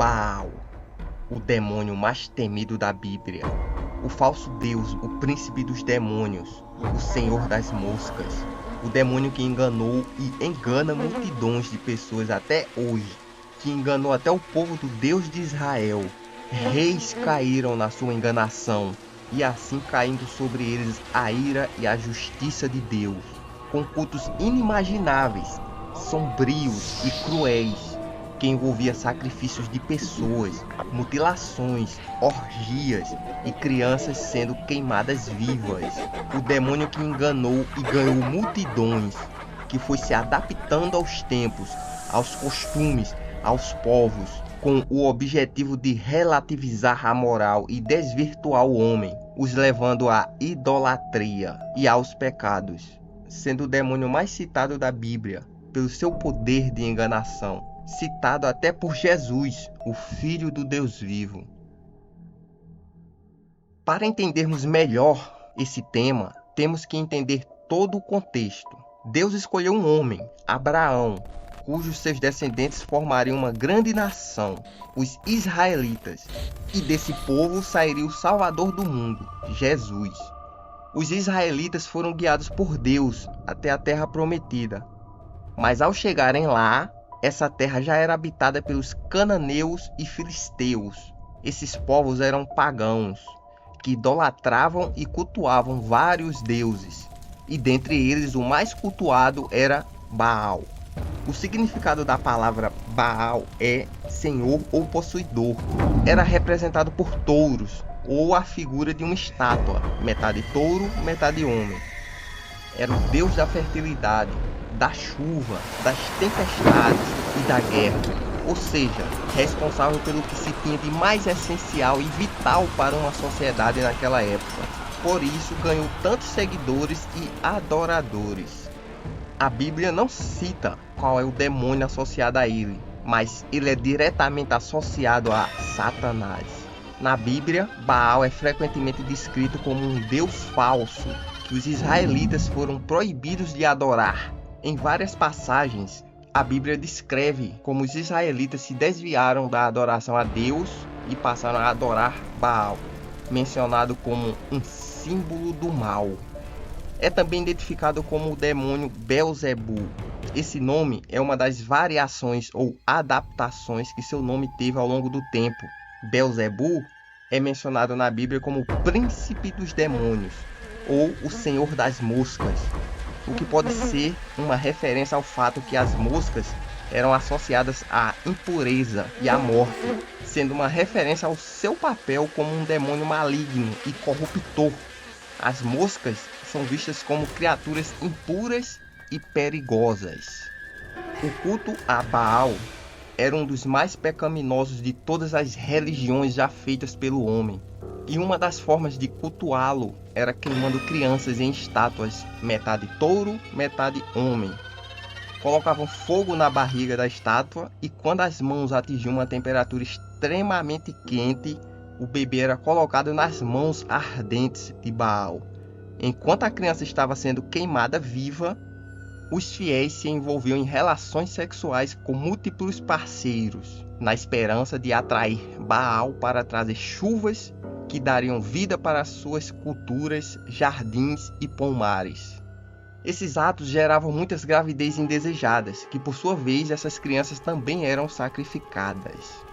Baal, o demônio mais temido da Bíblia, o falso Deus, o príncipe dos demônios, o senhor das moscas, o demônio que enganou e engana multidões de pessoas até hoje, que enganou até o povo do Deus de Israel. Reis caíram na sua enganação, e assim caindo sobre eles a ira e a justiça de Deus, com cultos inimagináveis, sombrios e cruéis, que envolvia sacrifícios de pessoas, mutilações, orgias e crianças sendo queimadas vivas. O demônio que enganou e ganhou multidões, que foi se adaptando aos tempos, aos costumes, aos povos, com o objetivo de relativizar a moral e desvirtuar o homem, os levando à idolatria e aos pecados, sendo o demônio mais citado da Bíblia pelo seu poder de enganação, citado até por Jesus, o Filho do Deus vivo. Para entendermos melhor esse tema, temos que entender todo o contexto. Deus escolheu um homem, Abraão, cujos seus descendentes formariam uma grande nação, os israelitas, e desse povo sairia o Salvador do mundo, Jesus. Os israelitas foram guiados por Deus até a terra prometida, mas ao chegarem lá, essa terra já era habitada pelos cananeus e filisteus. Esses povos eram pagãos, que idolatravam e cultuavam vários deuses, e dentre eles o mais cultuado era Baal. O significado da palavra Baal é senhor ou possuidor. Era representado por touros, ou a figura de uma estátua, metade touro, metade homem. Era o deus da fertilidade, da chuva, das tempestades e da guerra, ou seja, responsável pelo que se tinha de mais essencial e vital para uma sociedade naquela época. Por isso ganhou tantos seguidores e adoradores. A Bíblia não cita qual é o demônio associado a ele, mas ele é diretamente associado a Satanás. Na Bíblia, Baal é frequentemente descrito como um deus falso, que os israelitas foram proibidos de adorar. Em várias passagens, a Bíblia descreve como os israelitas se desviaram da adoração a Deus e passaram a adorar Baal, mencionado como um símbolo do mal. É também identificado como o demônio Belzebu. Esse nome é uma das variações ou adaptações que seu nome teve ao longo do tempo. Belzebu é mencionado na Bíblia como o príncipe dos demônios, ou o senhor das moscas, o que pode ser uma referência ao fato que as moscas eram associadas à impureza e à morte, sendo uma referência ao seu papel como um demônio maligno e corruptor. As moscas são vistas como criaturas impuras e perigosas. O culto a Baal era um dos mais pecaminosos de todas as religiões já feitas pelo homem. E uma das formas de cultuá-lo era queimando crianças em estátuas, metade touro, metade homem. Colocavam fogo na barriga da estátua e quando as mãos atingiam uma temperatura extremamente quente, o bebê era colocado nas mãos ardentes de Baal. Enquanto a criança estava sendo queimada viva, os fiéis se envolviam em relações sexuais com múltiplos parceiros, na esperança de atrair Baal para trazer chuvas que dariam vida para suas culturas, jardins e pomares. Esses atos geravam muitas gravidez indesejadas, que por sua vez essas crianças também eram sacrificadas.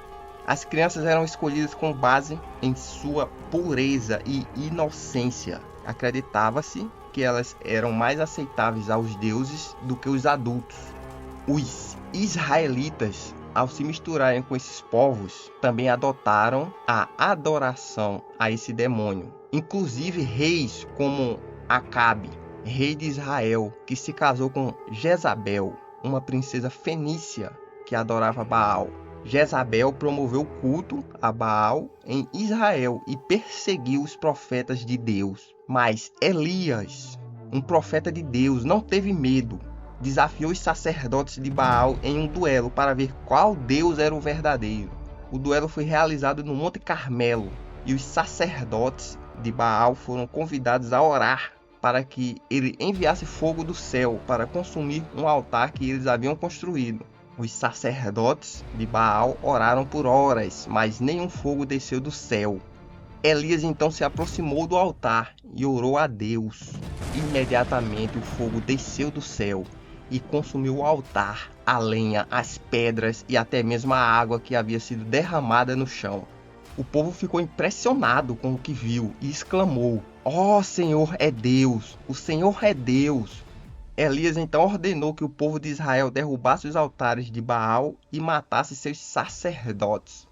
As crianças eram escolhidas com base em sua pureza e inocência. Acreditava-se que elas eram mais aceitáveis aos deuses do que os adultos. Os israelitas, ao se misturarem com esses povos, também adotaram a adoração a esse demônio. Inclusive reis como Acabe, rei de Israel, que se casou com Jezabel, uma princesa fenícia que adorava Baal. Jezabel promoveu o culto a Baal em Israel e perseguiu os profetas de Deus. Mas Elias, um profeta de Deus, não teve medo. Desafiou os sacerdotes de Baal em um duelo para ver qual Deus era o verdadeiro. O duelo foi realizado no Monte Carmelo e os sacerdotes de Baal foram convidados a orar para que ele enviasse fogo do céu para consumir um altar que eles haviam construído. Os sacerdotes de Baal oraram por horas, mas nenhum fogo desceu do céu. Elias então se aproximou do altar e orou a Deus. Imediatamente o fogo desceu do céu e consumiu o altar, a lenha, as pedras e até mesmo a água que havia sido derramada no chão. O povo ficou impressionado com o que viu e exclamou: "Ó Senhor é Deus! O Senhor é Deus!" Elias então ordenou que o povo de Israel derrubasse os altares de Baal e matasse seus sacerdotes.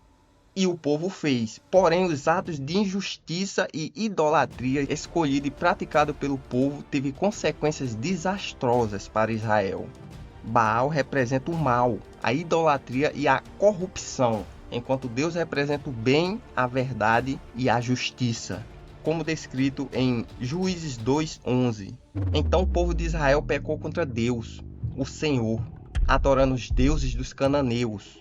E o povo fez. Porém, os atos de injustiça e idolatria escolhido e praticado pelo povo teve consequências desastrosas para Israel. Baal representa o mal, a idolatria e a corrupção, enquanto Deus representa o bem, a verdade e a justiça, como descrito em Juízes 2:11. Então o povo de Israel pecou contra Deus, o Senhor, adorando os deuses dos cananeus.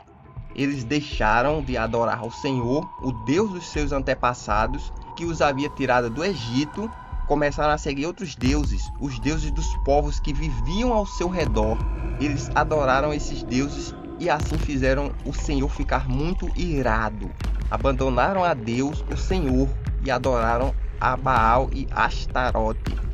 Eles deixaram de adorar ao Senhor, o Deus dos seus antepassados, que os havia tirado do Egito, começaram a seguir outros deuses, os deuses dos povos que viviam ao seu redor. Eles adoraram esses deuses e assim fizeram o Senhor ficar muito irado. Abandonaram a Deus, o Senhor, e adoraram a Baal e Astarote.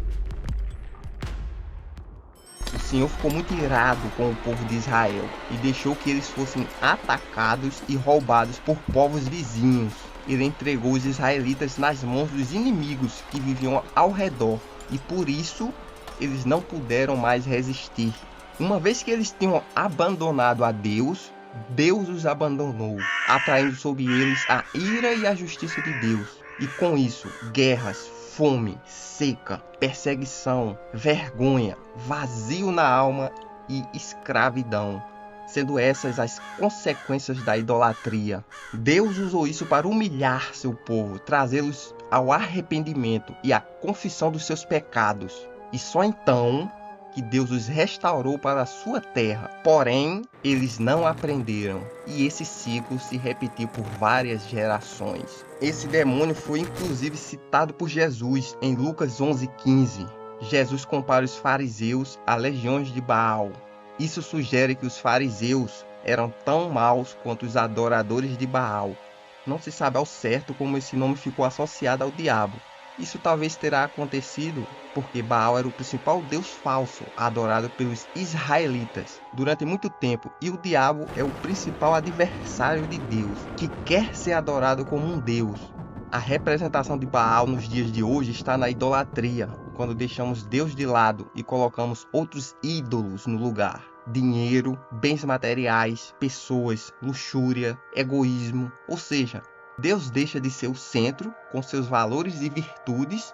O Senhor ficou muito irado com o povo de Israel e deixou que eles fossem atacados e roubados por povos vizinhos. Ele entregou os israelitas nas mãos dos inimigos que viviam ao redor e por isso eles não puderam mais resistir. Uma vez que eles tinham abandonado a Deus, Deus os abandonou, atraindo sobre eles a ira e a justiça de Deus. E com isso, guerras, fome, seca, perseguição, vergonha, vazio na alma e escravidão, sendo essas as consequências da idolatria. Deus usou isso para humilhar seu povo, trazê-los ao arrependimento e à confissão dos seus pecados. E só então que Deus os restaurou para a sua terra. Porém, eles não aprenderam, e esse ciclo se repetiu por várias gerações. Esse demônio foi inclusive citado por Jesus em Lucas 11:15. Jesus compara os fariseus a legiões de Baal. Isso sugere que os fariseus eram tão maus quanto os adoradores de Baal. Não se sabe ao certo como esse nome ficou associado ao diabo. Isso talvez terá acontecido porque Baal era o principal deus falso adorado pelos israelitas durante muito tempo, e o diabo é o principal adversário de Deus, que quer ser adorado como um deus. A representação de Baal nos dias de hoje está na idolatria, quando deixamos Deus de lado e colocamos outros ídolos no lugar. Dinheiro, bens materiais, pessoas, luxúria, egoísmo, ou seja, Deus deixa de ser o centro, com seus valores e virtudes,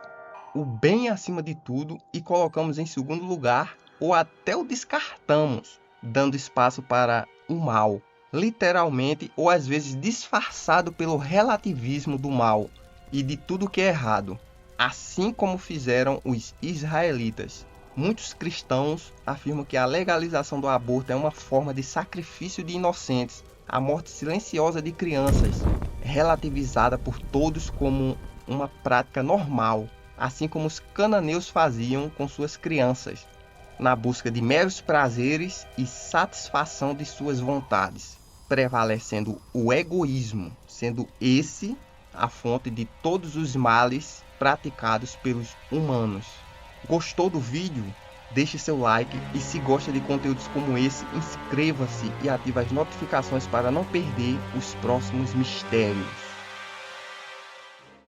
o bem acima de tudo, e colocamos em segundo lugar, ou até o descartamos, dando espaço para o mal, literalmente ou às vezes disfarçado pelo relativismo do mal e de tudo que é errado, assim como fizeram os israelitas. Muitos cristãos afirmam que a legalização do aborto é uma forma de sacrifício de inocentes, a morte silenciosa de crianças, relativizada por todos como uma prática normal, assim como os cananeus faziam com suas crianças, na busca de meros prazeres e satisfação de suas vontades, prevalecendo o egoísmo, sendo esse a fonte de todos os males praticados pelos humanos. Gostou do vídeo? Deixe seu like e, se gosta de conteúdos como esse, inscreva-se e ative as notificações para não perder os próximos mistérios.